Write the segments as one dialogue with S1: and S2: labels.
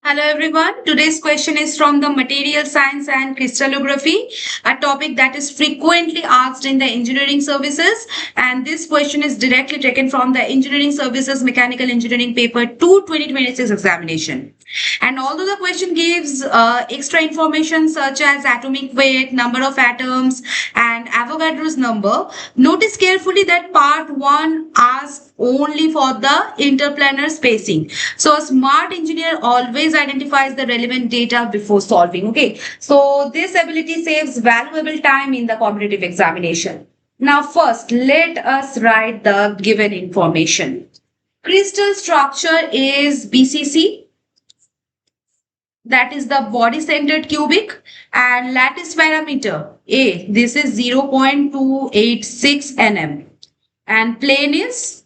S1: Hello everyone. Today's question is from the material science and crystallography, a topic that is frequently asked in the engineering services. And this question is directly taken from the engineering services mechanical engineering paper 2 2026 examination. And although the question gives extra information such as atomic weight, number of atoms, and Avogadro's number, notice carefully that part 1 asks only for the interplanar spacing. So a smart engineer always identifies the relevant data before solving. Okay, so this ability saves valuable time in the competitive examination. Now first, let us write the given information. Crystal structure is BCC, that is the body centered cubic, and lattice parameter A, this is 0.286 nm, and plane is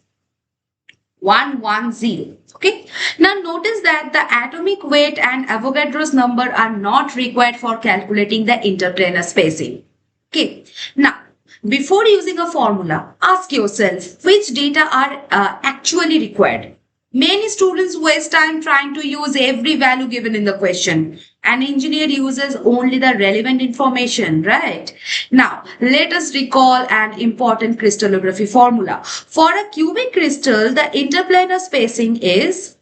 S1: 110. Okay, now notice that the atomic weight and Avogadro's number are not required for calculating the interplanar spacing. Okay, now before using a formula, ask yourself which data are actually required. Many students waste time trying to use every value given in the question. An engineer uses only the relevant information, right? Now, let us recall an important crystallography formula. For a cubic crystal, the interplanar spacing is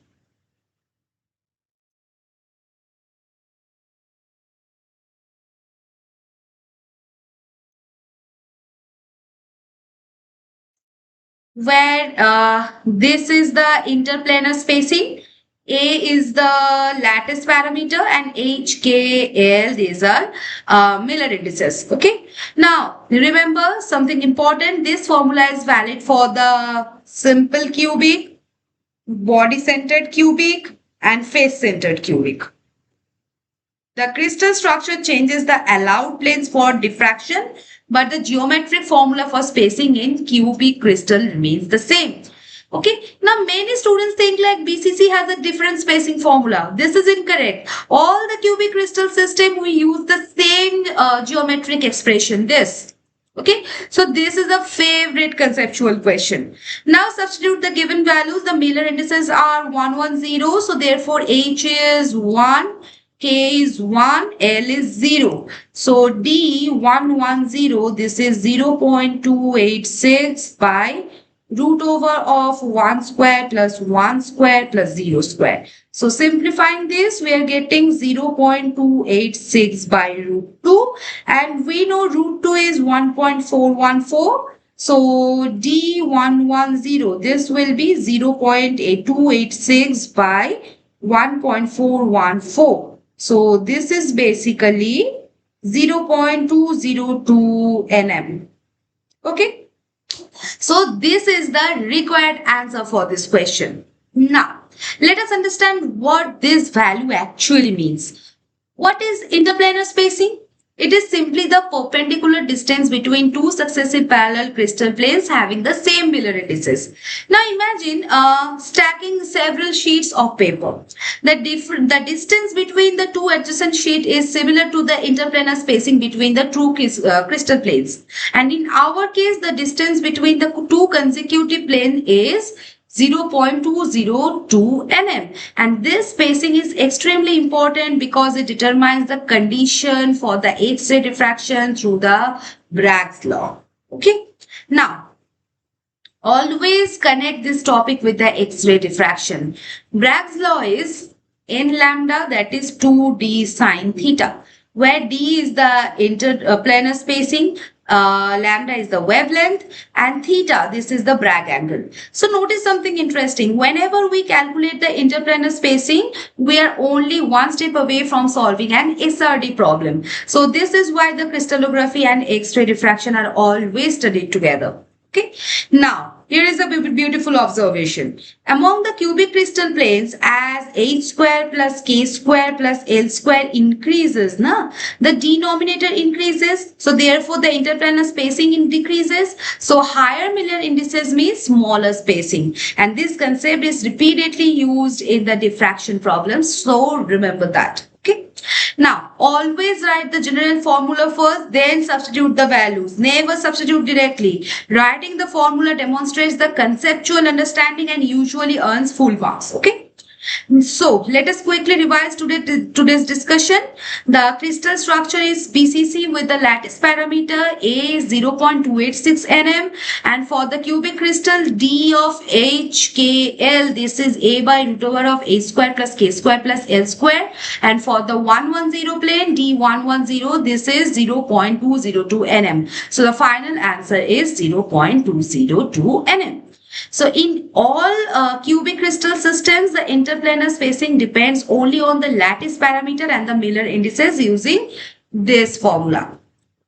S1: where this is the interplanar spacing. A is the lattice parameter and H, K, L, these are Miller indices. Okay. Now, remember something important. This formula is valid for the simple cubic, body-centered cubic, and face-centered cubic. The crystal structure changes the allowed planes for diffraction, but the geometric formula for spacing in cubic crystal remains the same. Okay, now many students think like BCC has a different spacing formula. This is incorrect. All the cubic crystal system we use the same geometric expression, this. Okay, so this is a favorite conceptual question. Now substitute the given values. The Miller indices are 110, so therefore H is 1, K is 1, L is 0. So D 110, this is 0.286 by root over of 1 square plus 1 square plus 0 square. So simplifying this, we are getting 0.286 by root 2, and we know root 2 is 1.414. So D110, this will be 0.286 by 1.414. So this is basically 0.202 nm. Okay. So this is the required answer for this question. Now, let us understand what this value actually means. What is interplanar spacing? It is simply the perpendicular distance between two successive parallel crystal planes having the same Miller indices. Now imagine stacking several sheets of paper. The distance between the two adjacent sheets is similar to the interplanar spacing between the two crystal planes. And in our case, the distance between the two consecutive planes is 0.202 nm, and this spacing is extremely important because it determines the condition for the X-ray diffraction through the Bragg's law. Okay, now always connect this topic with the X-ray diffraction. Bragg's law is n lambda, that is 2d sine theta, where d is the interplanar spacing, lambda is the wavelength, and theta, this is the Bragg angle. So notice something interesting. Whenever we calculate the interplanar spacing, we are only one step away from solving an SRD problem. So this is why the crystallography and X-ray diffraction are always studied together. Okay. Now, here is a beautiful observation. Among the cubic crystal planes, as H square plus K square plus L square increases, the denominator increases. So therefore, the interplanar spacing decreases. So higher Miller indices means smaller spacing. And this concept is repeatedly used in the diffraction problems. So remember that. Okay. Now, always write the general formula first, then substitute the values. Never substitute directly. Writing the formula demonstrates the conceptual understanding and usually earns full marks. Okay. So let us quickly revise today's discussion. The crystal structure is PCC with the lattice parameter A 0.286 nm, and for the cubic crystal D of HKL, this is A by root over of A square plus K square plus L square, and for the 110 plane D110, this is 0.202 nm. So the final answer is 0.202 nm. So in all cubic crystal systems, the interplanar spacing depends only on the lattice parameter and the Miller indices using this formula.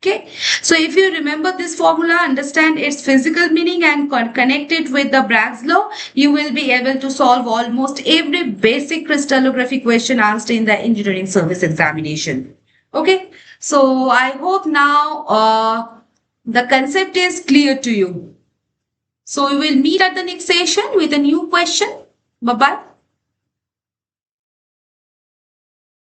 S1: Okay. So if you remember this formula, understand its physical meaning and connect it with the Bragg's law, you will be able to solve almost every basic crystallography question asked in the engineering service examination. Okay. So I hope now the concept is clear to you. So we will meet at the next session with a new question. Bye-bye.